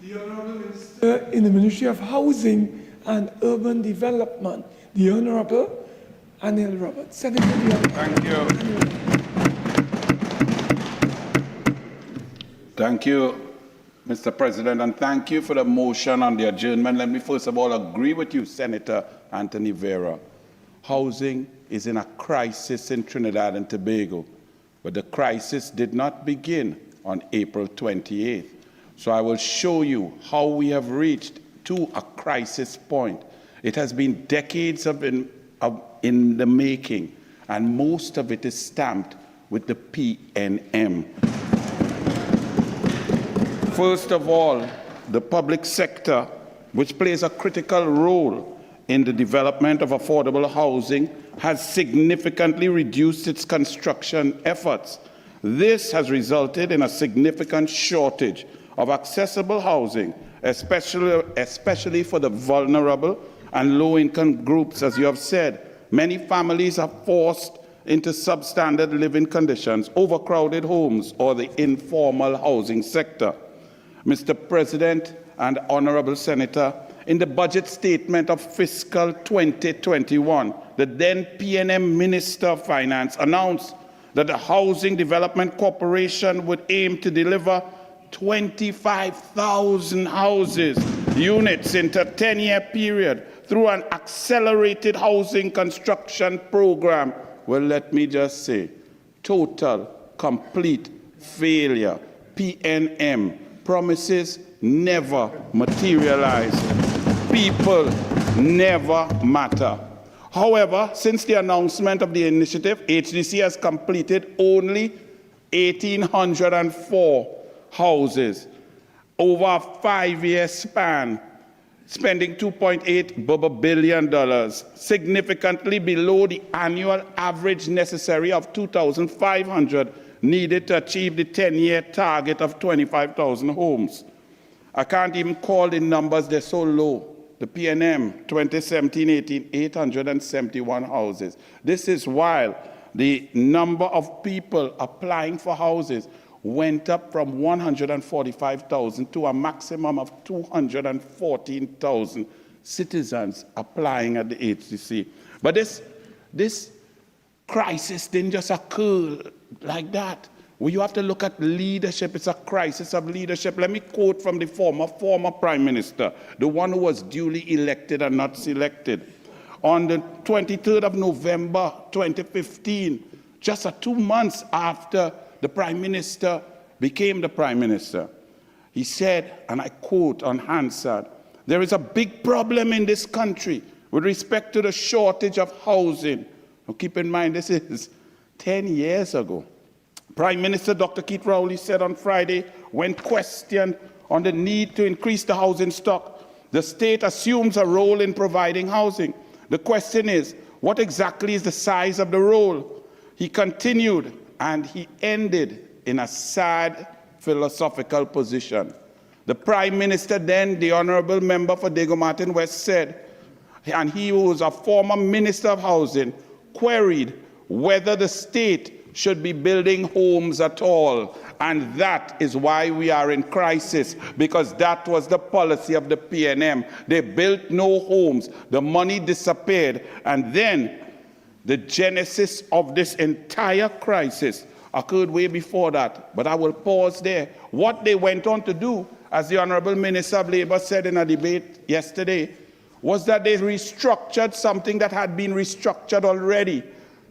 The Honourable Minister in the Ministry of Housing and Urban Development, the Honourable Anil Robert. Senator, thank you. Thank you, Mr. President, and thank you for the motion on the adjournment. Let me first of all agree with you, Senator Anthony Vera. Housing is in a crisis in Trinidad and Tobago, but the crisis did not begin on April 28th. So I will show you how we have reached to a crisis point. It has been decades in the making, and most of it is stamped with the PNM. First of all, the public sector, which plays a critical role in the development of affordable housing, has significantly reduced its construction efforts. This has resulted in a significant shortage of accessible housing, especially for the vulnerable and low-income groups, as you have said. Many families are forced into substandard living conditions, overcrowded homes, or the informal housing sector. Mr. President and Honourable Senator, in the budget statement of fiscal 2021, the then PNM Minister of Finance announced that the Housing Development Corporation would aim to deliver 25,000 units into a 10-year period through an accelerated housing construction program. Well, let me just say, total, complete failure. PNM promises never materialize. People never matter. However, since the announcement of the initiative, HDC has completed only 1,804 houses over a 5-year span, spending $2.8 billion, significantly below the annual average necessary of 2,500 needed to achieve the 10-year target of 25,000 homes. I can't even call the numbers, they're so low. The PNM 2017-18, 871 houses. This is while the number of people applying for houses went up from 145,000 to a maximum of 214,000 citizens applying at the HDC. But this crisis didn't just occur like that. Well, you have to look at leadership. It's a crisis of leadership. Let me quote from the former Prime Minister, the one who was duly elected and not selected. On the 23rd of November 2015, just 2 months after the Prime Minister became the Prime Minister, he said, and I quote on Hansard, "There is a big problem in this country with respect to the shortage of housing." Now keep in mind, this is 10 years ago. Prime Minister Dr. Keith Rowley said on Friday, when questioned on the need to increase the housing stock, the state assumes a role in providing housing. The question is, what exactly is the size of the role? He continued, and he ended in a sad philosophical position. The Prime Minister then, the Honourable Member for Diego Martin West, said, and he was a former Minister of Housing, queried whether the state should be building homes at all. And that is why we are in crisis, because that was the policy of the PNM. They built no homes, the money disappeared, and then the genesis of this entire crisis occurred way before that. But I will pause there. What they went on to do, as the Honourable Minister of Labour said in a debate yesterday, was that they restructured something that had been restructured already.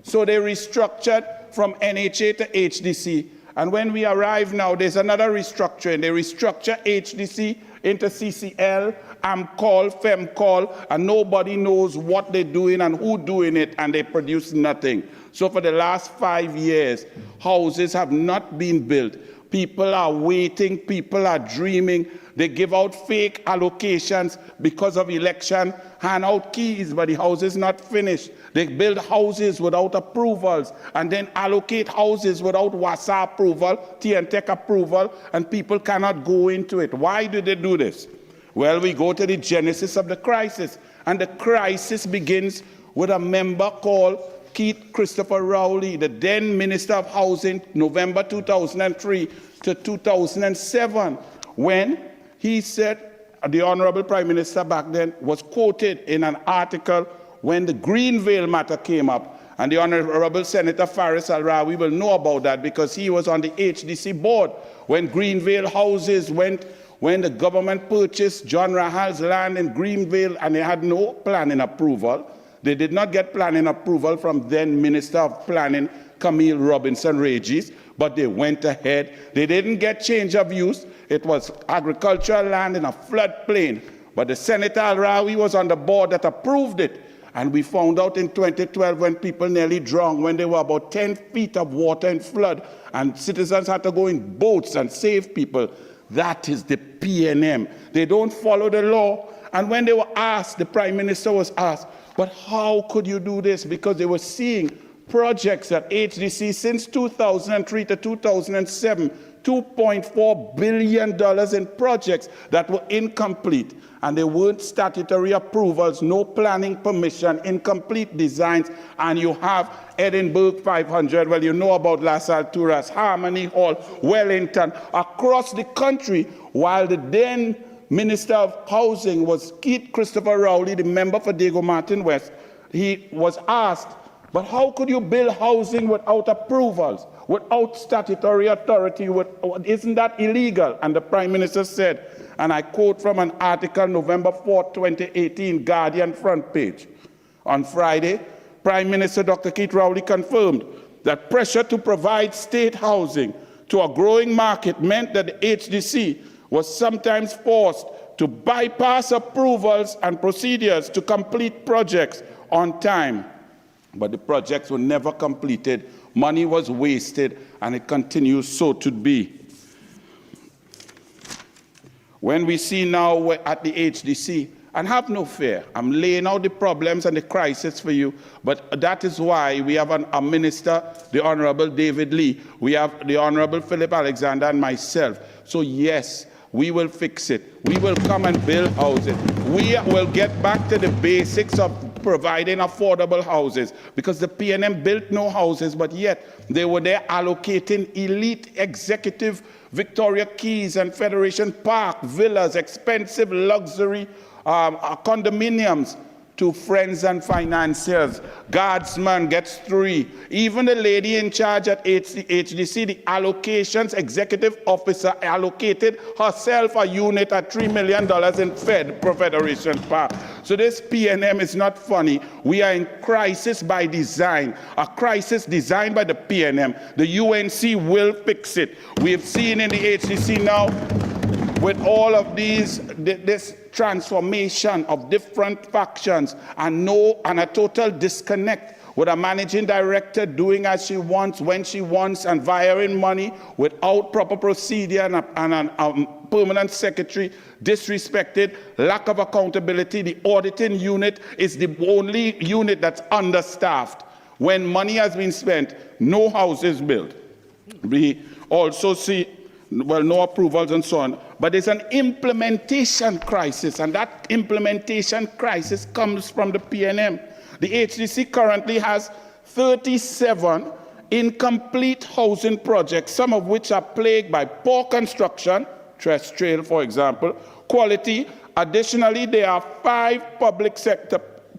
So they restructured from NHA to HDC. And when we arrive now, there's another restructuring. They restructure HDC into CCL, AMCOL, FEMCOL, and nobody knows what they're doing and who's doing it, and they produce nothing. So for the last 5 years, houses have not been built. People are waiting, people are dreaming. They give out fake allocations because of election, hand out keys, but the house is not finished. They build houses without approvals and then allocate houses without WASA approval, TNTEC approval, and people cannot go into it. Why do they do this? Well, we go to the genesis of the crisis, and the crisis begins with a member called Keith Christopher Rowley, the then Minister of Housing, November 2003 to 2007, when he said, the Honourable Prime Minister back then was quoted in an article when the Greenvale matter came up. And the Honourable Senator Faris Al-Rawi will know about that because he was on the HDC board when Greenvale houses went, when the government purchased John Rahal's land in Greenvale and they had no planning approval. They did not get planning approval from then Minister of Planning, Camille Robinson Regis, but they went ahead. They didn't get change of use. It was agricultural land in a floodplain. But the Senator Al-Rawi was on the board that approved it. And we found out in 2012 when people nearly drowned, when there were about 10 feet of water in flood, and citizens had to go in boats and save people. That is the PNM. They don't follow the law. And when they were asked, the Prime Minister was asked, but how could you do this? Because they were seeing projects at HDC since 2003 to 2007, $2.4 billion in projects that were incomplete. And there weren't statutory approvals, no planning permission, incomplete designs. And you have Edinburgh 500, well, you know about Las Alturas, Harmony Hall, Wellington, across the country, while the then Minister of Housing was Keith Christopher Rowley, the member for Diego Martin West. He was asked, but how could you build housing without approvals, without statutory authority? Isn't that illegal? And the Prime Minister said, and I quote from an article, November 4, 2018, Guardian front page. On Friday, Prime Minister Dr. Keith Rowley confirmed that pressure to provide state housing to a growing market meant that the HDC was sometimes forced to bypass approvals and procedures to complete projects on time. But the projects were never completed, money was wasted, and it continues so to be. When we see now we're at the HDC, and have no fear, I'm laying out the problems and the crisis for you, but that is why we have a minister, the Honourable David Lee, we have the Honourable Philip Alexander and myself. So yes, we will fix it. We will come and build houses. We will get back to the basics of providing affordable houses, because the PNM built no houses, but yet they were there allocating elite executive Victoria Keys and Federation Park villas, expensive luxury condominiums to friends and financiers. Guardsman gets 3. Even the lady in charge at HDC, the allocations executive officer, allocated herself a unit at $3 million in Federation Park. So this PNM is not funny. We are in crisis by design, a crisis designed by the PNM. The UNC will fix it. We have seen in the HDC now, with all of this transformation of different factions and a total disconnect with a managing director doing as she wants, when she wants, and wiring money without proper procedure and a permanent secretary disrespected, lack of accountability. The auditing unit is the only unit that's understaffed. When money has been spent, no houses built. We also see, well, no approvals and so on. But there's an implementation crisis, and that implementation crisis comes from the PNM. The HDC currently has 37 incomplete housing projects, some of which are plagued by poor construction, terrestrial, for example, quality. Additionally, there are 5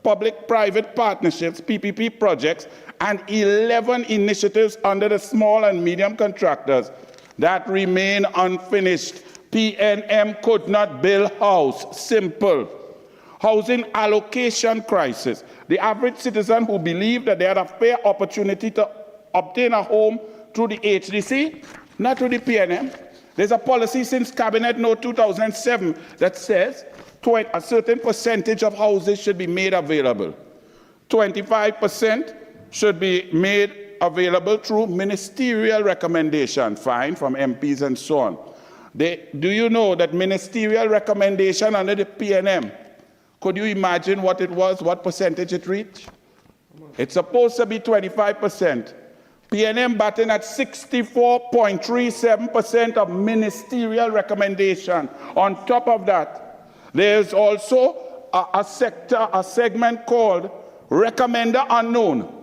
public-private partnerships, PPP projects, and 11 initiatives under the small and medium contractors that remain unfinished. PNM could not build house. Simple. Housing allocation crisis. The average citizen who believed that they had a fair opportunity to obtain a home through the HDC, not through the PNM. There's a policy since Cabinet Note 2007 that says a certain percentage of houses should be made available. 25% should be made available through ministerial recommendation, fine, from MPs and so on. Do you know that ministerial recommendation under the PNM, could you imagine what it was, what percentage it reached? It's supposed to be 25%. PNM batting at 64.37% of ministerial recommendation. On top of that, there's also a segment called recommender unknown.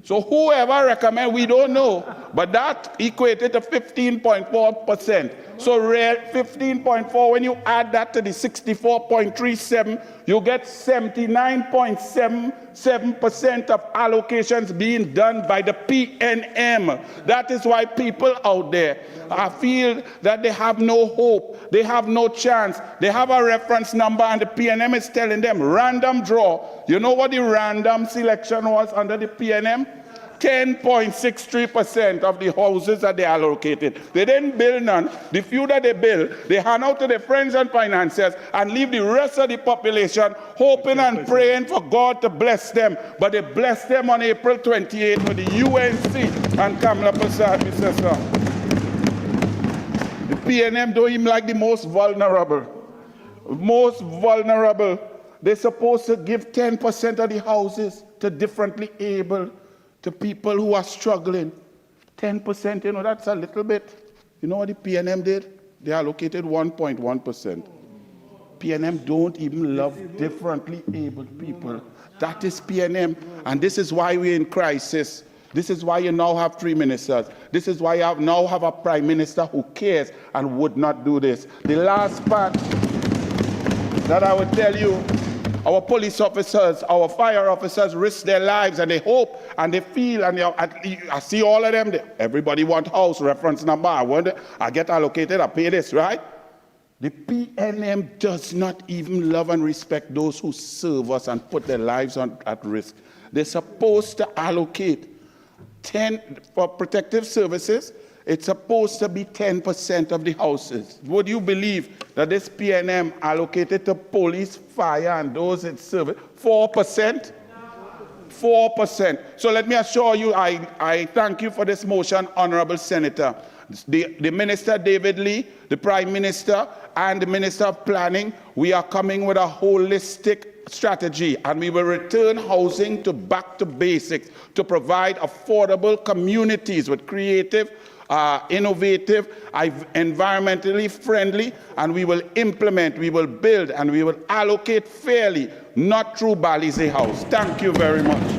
So whoever recommend, we don't know, But that equated to 15.4%. So 15.4, when you add that to the 64.37, you get 79.77% of allocations being done by the PNM. That is why people out there feel that they have no hope, they have no chance. They have a reference number and the PNM is telling them random draw. You know what the random selection was under the PNM? 10.63% of the houses that they allocated. They didn't build none. The few that they build, they hand out to their friends and financiers and leave the rest of the population hoping and praying for God to bless them. But they blessed them on April 28 with the UNC and Kamala Prasad, Mr. Sir. The PNM don't even like the most vulnerable. Most vulnerable. They're supposed to give 10% of the houses to differently able, to people who are struggling. 10%, you know, that's a little bit. You know what the PNM did? They allocated 1.1%. PNM don't even love differently abled people. That is PNM, and this is why we're in crisis. This is why you now have 3 ministers. This is why you now have a prime minister who cares and would not do this. The last part that I would tell you, our police officers, our fire officers risk their lives and they hope and they feel and I see all of them. Everybody want house, reference number. I get allocated, I pay this, right? The PNM does not even love and respect those who serve us and put their lives at risk. They're supposed to allocate 10 for protective services. It's supposed to be 10% of the houses. Would you believe that this PNM allocated to police, fire, and those it serves 4%? 4%. So let me assure you, I thank you for this motion, Honourable Senator. The Minister David Lee, the Prime Minister, and the Minister of Planning, we are coming with a holistic strategy, and we will return housing back to basics to provide affordable communities with creative, innovative, environmentally friendly, and we will implement, we will build, and we will allocate fairly, not through Balize House. Thank you very much.